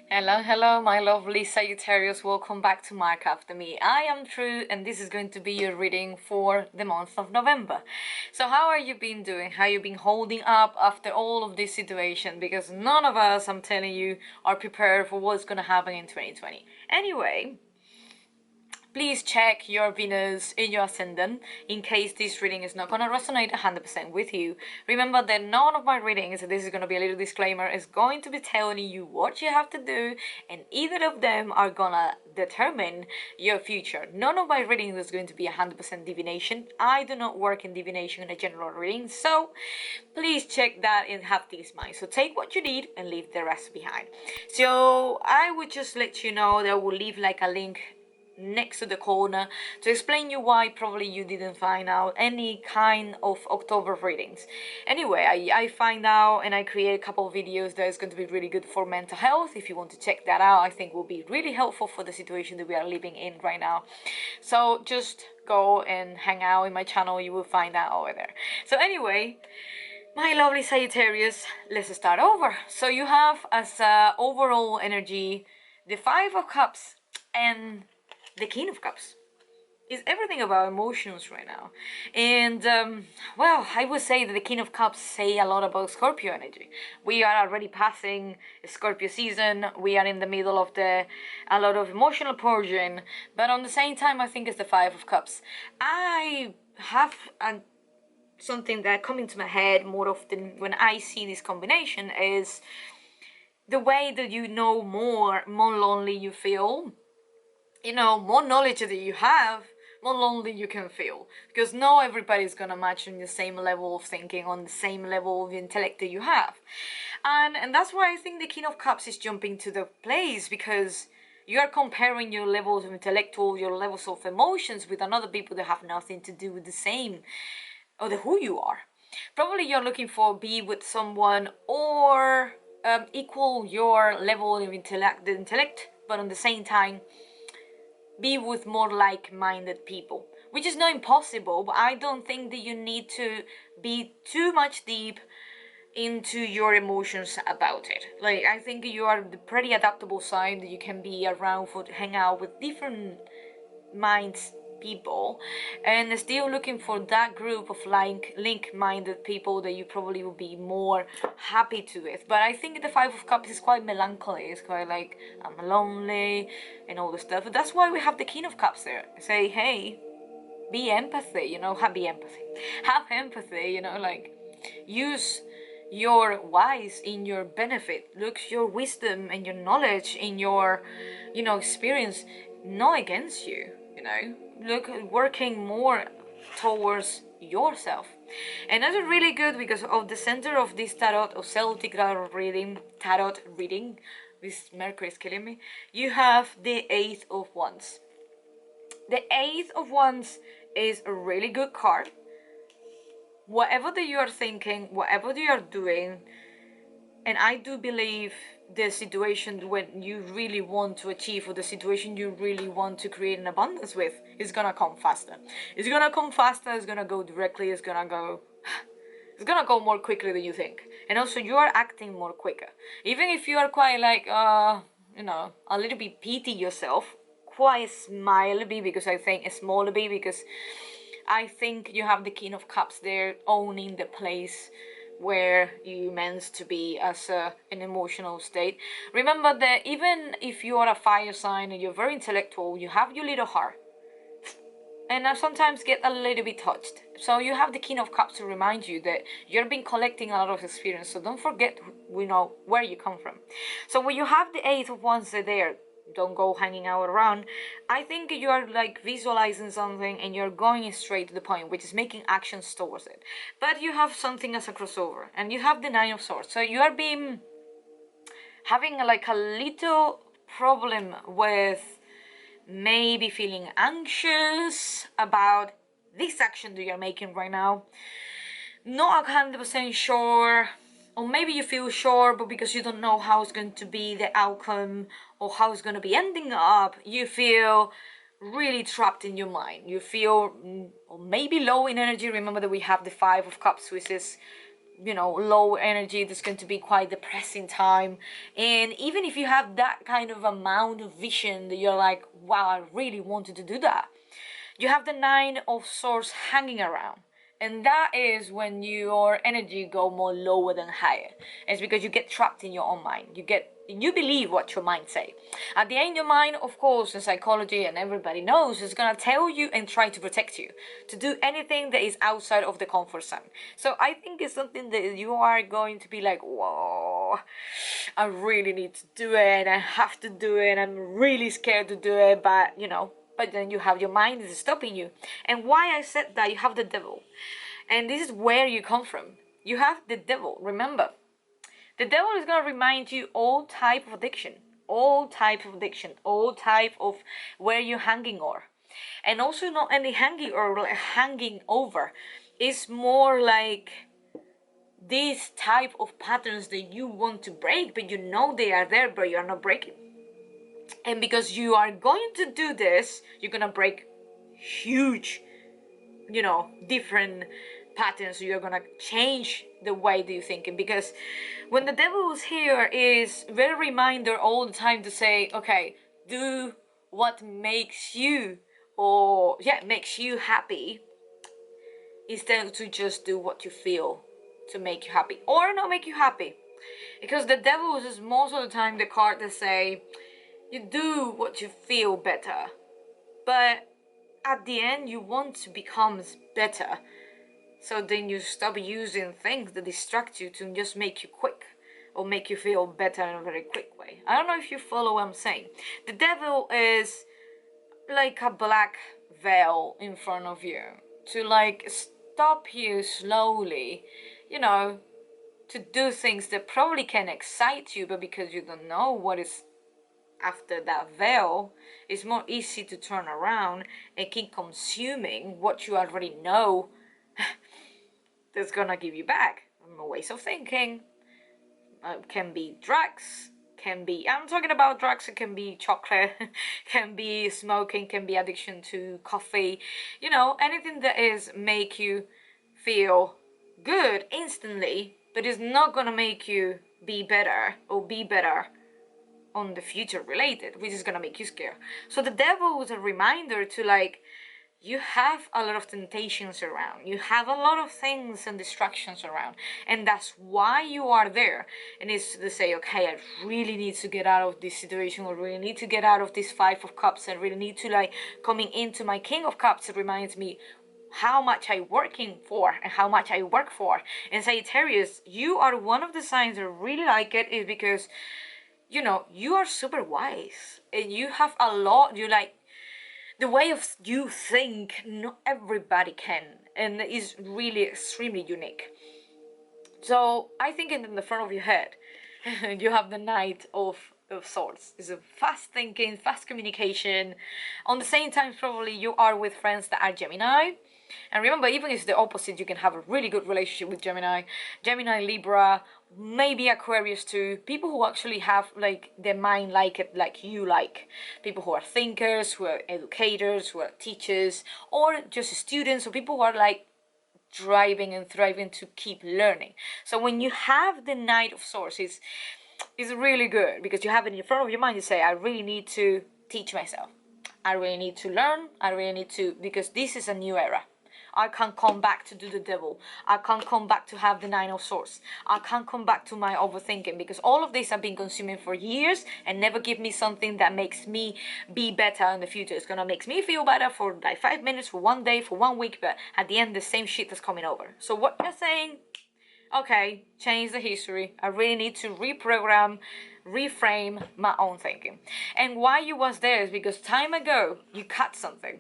Hello, hello, my lovely Sagittarius. Welcome back to Mark After Me. I am Tru, and this is going to be your reading for the month of November. So, how are you been doing? How you been holding up after all of this situation? Because none of us, I'm telling you, are prepared for what's gonna happen in 2020. Anyway, please check your Venus in your ascendant in case this reading is not going to resonate 100% with you. Remember that none of my readings, this is going to be a little disclaimer, is going to be telling you what you have to do, and either of them are going to determine your future. None of my readings is going to be 100% divination. I do not work in divination in a general reading, so please check that and have this in mind. So take what you need and leave the rest behind. So I would just let you know that I will leave like a link next to the corner to explain you why probably you didn't find out any kind of October readings. Anyway, I find out and I create a couple of videos that is going to be really good for mental health. If you want to check that out, I think will be really helpful for the situation that we are living in right now. So just go and hang out in my channel, you will find that over there. So anyway, my lovely Sagittarius, let's start over. So you have as overall energy the Five of Cups and the King of Cups. Is everything about emotions right now. And well, I would say that the King of Cups say a lot about Scorpio energy. We are already passing Scorpio season. We are in the middle of a lot of emotional purging, but on the same time I think it's the Five of Cups. I have something that comes into my head more often when I see this combination is the way that you know more lonely you feel, more knowledge that you have, more lonely you can feel. Because not everybody's gonna match on the same level of thinking, on the same level of intellect that you have. And that's why I think the King of Cups is jumping to the place, because you are comparing your levels of intellectual, your levels of emotions with another people that have nothing to do with the same, or the who you are. Probably you're looking for be with someone or equal your level of intellect, but on the same time be with more like-minded people, which is not impossible, but I don't think that you need to be too much deep into your emotions about it. Like, I think you are the pretty adaptable side, that you can be around for hang out with different minds people, and still looking for that group of link-minded people that you probably will be more happy to with. But I think the Five of Cups is quite melancholy. It's quite like, I'm lonely and all the stuff. But that's why we have the King of Cups there. Say, hey, be empathy, be empathy. Have empathy, like, use your wise in your benefit. Look your wisdom and your knowledge in your, experience, not against you, Look, working more towards yourself. And that's really good because of the center of this tarot, of Celtic tarot reading, this Mercury is killing me, you have the Eight of Wands. The Eight of Wands is a really good card. Whatever that you are thinking, whatever that you are doing, and I do believe the situation when you really want to achieve, or the situation you really want to create an abundance with, is gonna come faster. It's gonna come faster, it's gonna go directly, it's gonna go more quickly than you think. And also you are acting more quicker. Even if you are quite like, a little bit pity yourself, quite smile a bit, because I think a small bit, because I think you have the King of Cups there owning the place where you meant to be as an emotional state. Remember that even if you are a fire sign and you're very intellectual, you have your little heart. And I sometimes get a little bit touched. So you have the King of Cups to remind you that you've been collecting a lot of experience. So don't forget, where you come from. So when you have the Eight of Wands there, don't go hanging out around. I think you are like visualizing something and you're going straight to the point, which is making actions towards it. But you have something as a crossover, and you have the Nine of Swords. So you are having like a little problem with maybe feeling anxious about this action that you're making right now. Not 100% sure, or maybe you feel sure, but because you don't know how it's going to be the outcome or how it's going to be ending up, you feel really trapped in your mind. You feel maybe low in energy. Remember that we have the Five of Cups, which is low energy. There's going to be quite depressing time. And even if you have that kind of amount of vision that you're like, wow, I really wanted to do that, you have the Nine of Swords hanging around. And that is when your energy go more lower than higher. It's because you get trapped in your own mind. You believe what your mind say. At the end, your mind, of course, in psychology, and everybody knows, is gonna tell you and try to protect you, to do anything that is outside of the comfort zone. So I think it's something that you are going to be like, whoa, I really need to do it. I have to do it. I'm really scared to do it, but But then you have your mind is stopping you. And why I said that, you have the devil. And this is where you come from. You have the devil, remember. The devil is going to remind you all type of addiction. All type of addiction. All type of where you're hanging over. And also not any hanging or like hanging over. It's more like this type of patterns that you want to break, but you know they are there, but you're not breaking. And because you are going to do this, you're gonna break huge, different patterns. You're gonna change the way that you're thinking. Because when the devil is here, is very reminder all the time to say, okay, do what makes you, makes you happy, instead to just do what you feel to make you happy or not make you happy. Because the devil is most of the time the card that say, you do what you feel better, but at the end you want to become better. So then you stop using things that distract you to just make you quick or make you feel better in a very quick way. I don't know if you follow what I'm saying. The devil is like a black veil in front of you to like stop you slowly, to do things that probably can excite you, but because you don't know what is after that veil, it's more easy to turn around and keep consuming what you already know that's gonna give you back. Ways of thinking, can be drugs, I'm talking about drugs, it can be chocolate, can be smoking, can be addiction to coffee, anything that is make you feel good instantly, but it's not gonna make you be better on the future related, which is gonna make you scared. So the devil was a reminder to like, you have a lot of temptations around, you have a lot of things and distractions around, and that's why you are there. And it's to say, okay, I really need to get out of this situation, or really need to get out of this Five of Cups, and really need to like coming into my King of Cups. It reminds me how much I working for and how much I work for. And Sagittarius, you are one of the signs that really like it, is because you are super wise and you have a lot, you like the way of you think, not everybody can, and is really extremely unique. So I think in the front of your head, you have the Knight of Swords. It's a fast thinking, fast communication. On the same time, probably you are with friends that are Gemini. And remember, even if it's the opposite, you can have a really good relationship with Gemini, Libra, maybe Aquarius too. People who actually have like their mind like it, like you like. People who are thinkers, who are educators, who are teachers, or just students, or people who are like driving and thriving to keep learning. So when you have the Knight of Swords, it's really good because you have it in front of your mind. You say, I really need to teach myself. I really need to learn. I really need to, because this is a new era. I can't come back to do the devil. I can't come back to have the Nine of Swords. I can't come back to my overthinking, because all of this I've been consuming for years and never give me something that makes me be better in the future. It's gonna make me feel better for like 5 minutes, for 1 day, for 1 week, but at the end the same shit is coming over. So what you're saying, okay, change the history. I really need to reprogram, reframe my own thinking. And why you was there is because time ago you cut something.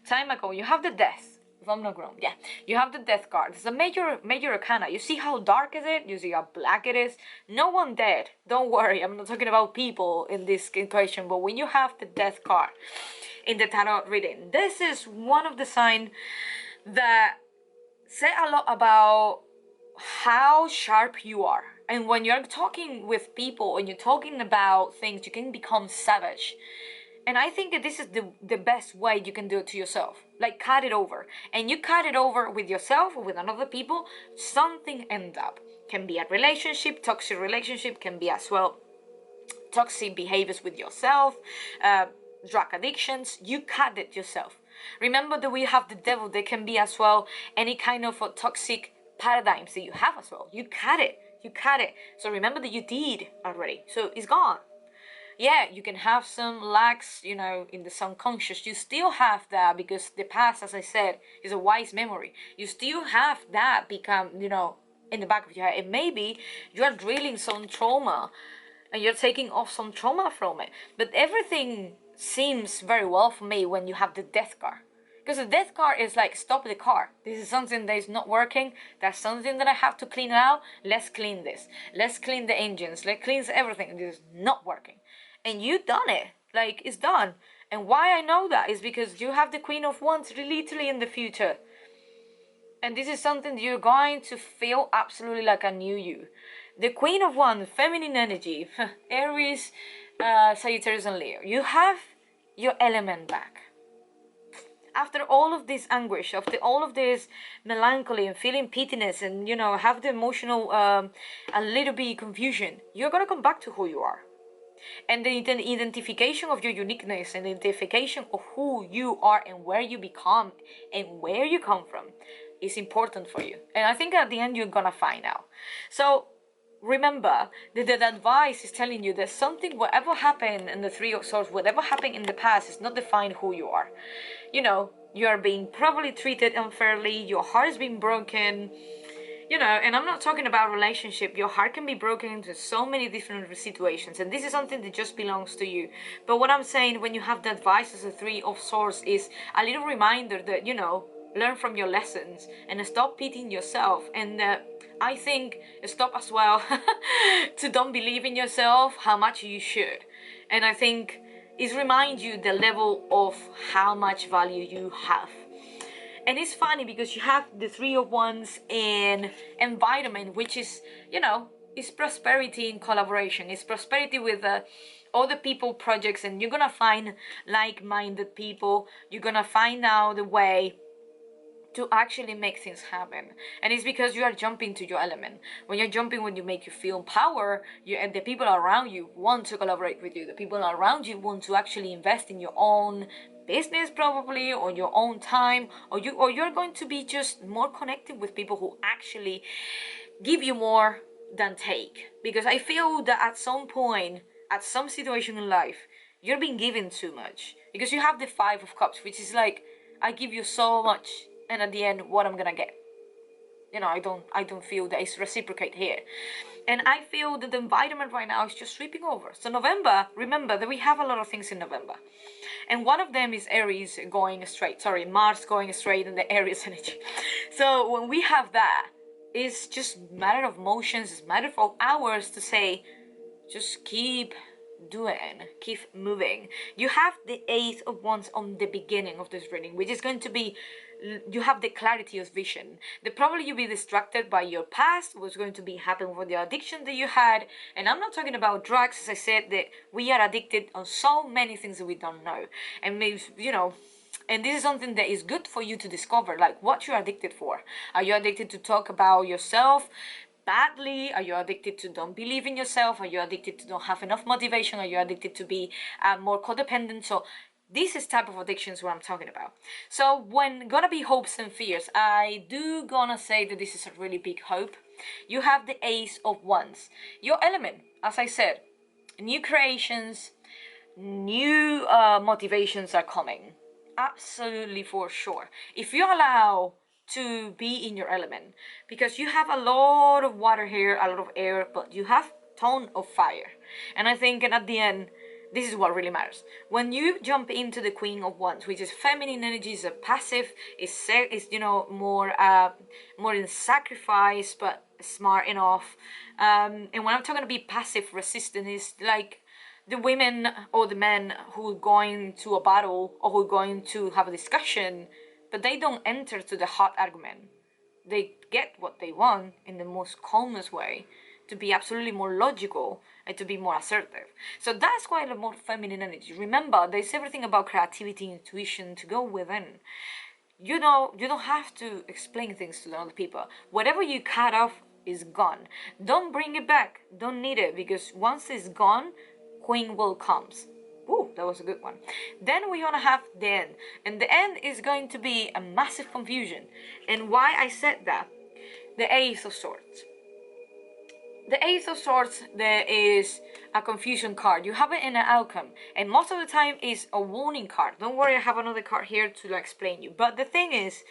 Time ago you have the Death. If I'm not wrong, yeah, you have the Death card. It's a major arcana. You see how dark is it? You see how black it is? No one dead. Don't worry, I'm not talking about people in this equation, but when you have the Death card in the tarot reading, this is one of the signs that say a lot about how sharp you are. And when you're talking with people and you're talking about things, you can become savage. And I think that this is the best way you can do it to yourself. Like cut it over. And you cut it over with yourself or with another people, something ends up. Can be a relationship, toxic relationship, can be as well toxic behaviors with yourself, drug addictions. You cut it yourself. Remember that we have the devil. There can be as well any kind of toxic paradigms that you have as well. You cut it. You cut it. So remember that you did already. So it's gone. Yeah, you can have some lacks, you know, in the subconscious. You still have that because the past, as I said, is a wise memory. You still have that become, you know, in the back of your head. And maybe you are drilling some trauma and you're taking off some trauma from it. But everything seems very well for me when you have the death card. Because the death card is like, stop the car. This is something that is not working. That's something that I have to clean out. Let's clean this. Let's clean the engines. Let's clean everything. This is not working. And you done it. Like, it's done. And why I know that is because you have the Queen of Wands literally in the future. And this is something you're going to feel absolutely like a new you. The Queen of Wands, feminine energy, Aries, Sagittarius and Leo. You have your element back. After all of this anguish, after all of this melancholy and feeling pittiness and, you know, have the emotional, a little bit confusion, you're going to come back to who you are. And the identification of your uniqueness and the identification of who you are and where you become and where you come from is important for you. And I think at the end you're gonna find out. So remember that the advice is telling you that something, whatever happened in the Three of Swords, whatever happened in the past is not define who you are. You know, you are being probably treated unfairly, your heart is being broken. You know, and I'm not talking about relationship. Your heart can be broken into so many different situations, and this is something that just belongs to you. But what I'm saying, when you have the advice as a Three of Swords, is a little reminder that, you know, learn from your lessons and stop pitying yourself. And I think stop as well to don't believe in yourself how much you should. And I think it reminds you the level of how much value you have. And it's funny because you have the Three of Wands in environment, which is, you know, it's prosperity in collaboration. It's prosperity with other people, projects, and you're gonna find like-minded people. You're gonna find out the way to actually make things happen. And it's because you are jumping to your element. When you're jumping, when you make you feel power, and the people around you want to collaborate with you. The people around you want to actually invest in your own business, probably, or your own time, or you're going to be just more connected with people who actually give you more than take. Because I feel that at some point, at some situation in life, you're being given too much. Because you have the Five of Cups, which is like, I give you so much, and at the end, what I'm gonna get? You know, I don't feel that it's reciprocate here. And I feel that the environment right now is just sweeping over. So November, remember that we have a lot of things in November. And one of them is Aries going straight. Sorry, Mars going straight in the Aries energy. So when we have that, it's just matter of motions, it's matter of hours to say, just keep doing, keep moving. You have the Eight of Wands on the beginning of this reading, which is going to be, you have the clarity of vision. That probably you'll be distracted by your past, what's going to be happening with the addiction that you had. And I'm not talking about drugs, as I said, that we are addicted on so many things that we don't know. And maybe, you know, and this is something that is good for you to discover, like what you're addicted for. Are you addicted to talk about yourself badly? Are you addicted to don't believe in yourself? Are you addicted to don't have enough motivation? Are you addicted to be more codependent? So this is type of addictions what I'm talking about. So when gonna be hopes and fears, I do gonna say that this is a really big hope. You have the Ace of Wands. Your element, as I said, new creations, new motivations are coming. Absolutely, for sure. If you allow to be in your element, because you have a lot of water here, a lot of air, but you have tone of fire. And I think, and at the end, this is what really matters. When you jump into the Queen of Wands, which is feminine energy, is a passive, is you know, more in sacrifice, but smart enough. And when I'm talking about passive resistant, is like the women or the men who are going to a battle or who are going to have a discussion, but they don't enter to the hot argument. They get what they want in the most calmest way, to be absolutely more logical and to be more assertive. So that's quite a more feminine energy. Remember, there's everything about creativity, intuition to go within. You know, you don't have to explain things to other people. Whatever you cut off is gone. Don't bring it back. Don't need it, because once it's gone, Queen will comes. Ooh, that was a good one. Then we're gonna have the end. And the end is going to be a massive confusion. And why I said that? The Ace of Swords. The Ace of Swords, there is a confusion card. You have it in an outcome, and most of the time is a warning card. Don't worry, I have another card here to explain you. But the thing is,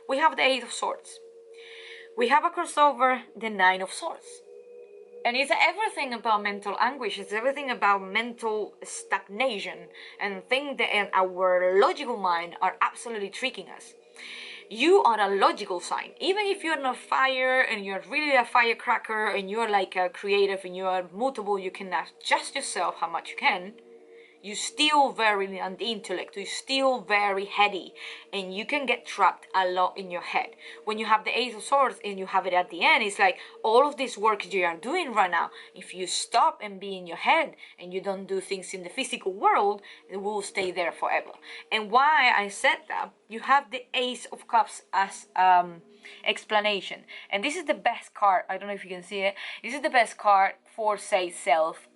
we have the Eight of Swords. We have a crossover, the Nine of Swords. And it's everything about mental anguish. It's everything about mental stagnation and things that in our logical mind are absolutely tricking us. You are a logical sign. Even if you're not fire and you're really a firecracker and you're like a creative and you're mutable, you can adjust yourself how much you can. You're still very on the intellect, you're still very heady, and you can get trapped a lot in your head. When you have the Ace of Swords and you have it at the end, it's like all of this work you are doing right now, if you stop and be in your head and you don't do things in the physical world, it will stay there forever. And why I said that, you have the Ace of Cups as explanation. And this is the best card, I don't know if you can see it, this is the best card for, say, self-love.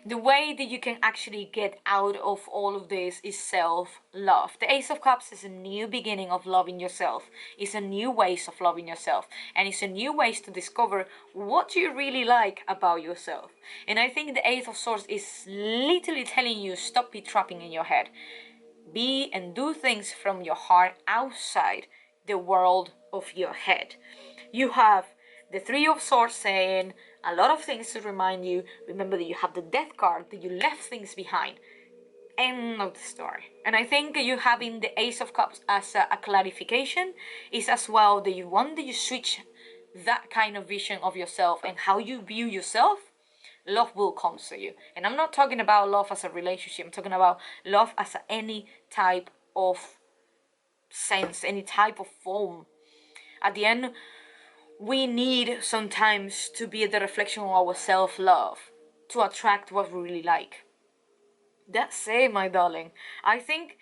The way that you can actually get out of all of this is self-love. The Ace of Cups is a new beginning of loving yourself. It's a new ways of loving yourself, and it's a new ways to discover what you really like about yourself. And I think the Ace of Swords is literally telling you, stop be trapping in your head. Be and do things from your heart outside the world of your head. You have the Three of Swords saying a lot of things to remind you. Remember that you have the Death card, that you left things behind. End of the story. And I think you having the Ace of Cups as a clarification is as well that you want that you switch that kind of vision of yourself and how you view yourself. Love will come to you. And I'm not talking about love as a relationship. I'm talking about love as any type of sense, any type of form. At the end, we need sometimes to be the reflection of our self-love to attract what we really like. That's it, my darling. I think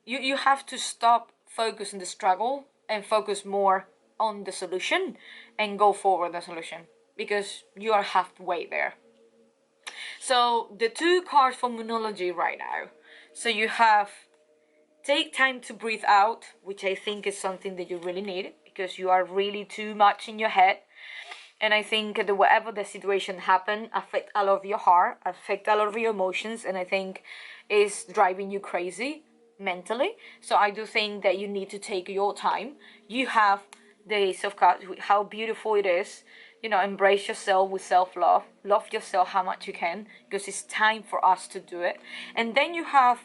you have to stop focus on the struggle and focus more on the solution and go forward the solution, because you are halfway there. So the two cards for Moonology right now. So you have take time to breathe out, which I think is something that you really need, because you are really too much in your head. And I think that whatever the situation happen affect a lot of your heart, affect a lot of your emotions, and I think is driving you crazy mentally. So I do think that you need to take your time. You have the Ace of Cups, how beautiful it is. You know, embrace yourself with self-love. Love yourself how much you can, because it's time for us to do it. And then you have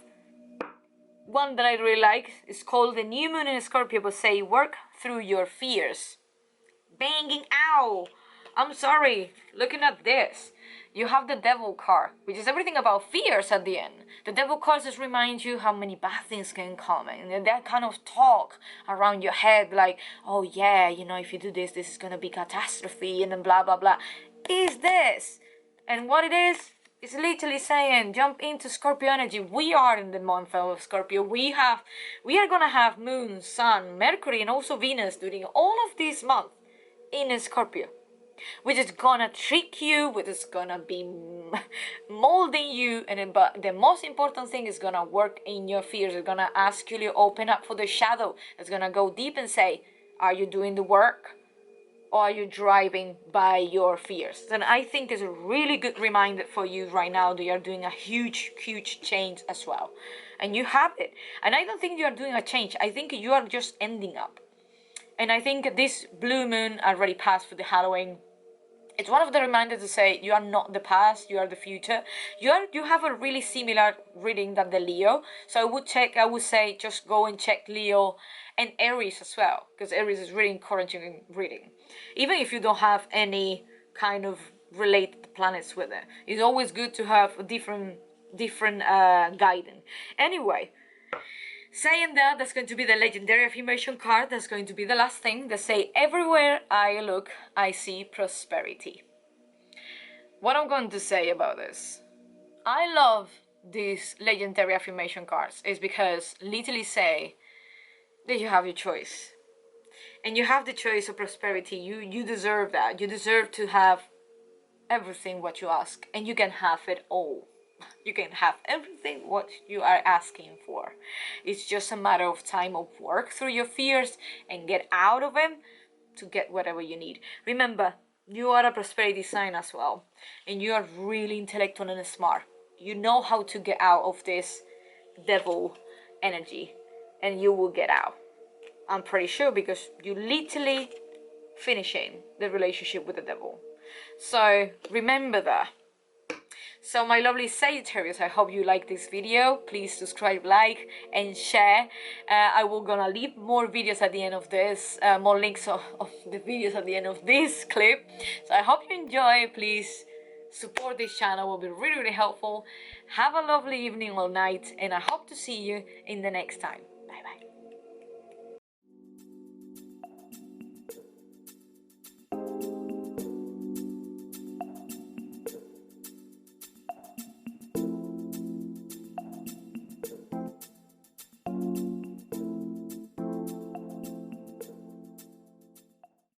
one that I really like. It's called the New Moon in Scorpio, but say work through your fears. Banging, ow! I'm sorry, looking at this. You have the Devil card, which is everything about fears at the end. The Devil card just reminds you how many bad things can come, and that kind of talk around your head like, oh yeah, you know, if you do this, this is gonna be catastrophe, and then blah blah blah. Is this? And what it is literally saying, jump into Scorpio energy. We are in the month of Scorpio. We are gonna have Moon, Sun, Mercury, and also Venus during all of this month in Scorpio, which is gonna trick you, which is gonna be molding you, but the most important thing is gonna work in your fears. It's gonna ask you to open up for the shadow. It's gonna go deep and say, are you doing the work, or are you driving by your fears? And I think it's a really good reminder for you right now that you're doing a huge change as well, and you have it. And I don't think you are doing a change. I think you are just ending up. And I think this blue moon already passed for the Halloween. It's one of the reminders to say you are not the past, you are the future. You have a really similar reading than the Leo. So I would say just go and check Leo and Aries as well, because Aries is really encouraging reading. Even if you don't have any kind of related planets with it. It's always good to have a different guidance. Anyway, saying that, that's going to be the legendary affirmation card. That's going to be the last thing. They say, everywhere I look, I see prosperity. What I'm going to say about this, I love these legendary affirmation cards, is because literally say that you have your choice. And you have the choice of prosperity. You deserve that. You deserve to have everything what you ask, and you can have it all. You can have everything what you are asking for. It's just a matter of time of work through your fears and get out of them to get whatever you need. Remember, you are a prosperity sign as well, and you are really intellectual and smart. You know how to get out of this devil energy, and you will get out. I'm pretty sure, because you literally finishing the relationship with the devil. So remember that. So my lovely Sagittarius, I hope you like this video. Please subscribe, like, and share. I will gonna leave more videos at the end of this, more links of the videos at the end of this clip. So I hope you enjoy. Please support this channel, will be really, really helpful. Have a lovely evening or night, and I hope to see you in the next time. Bye bye.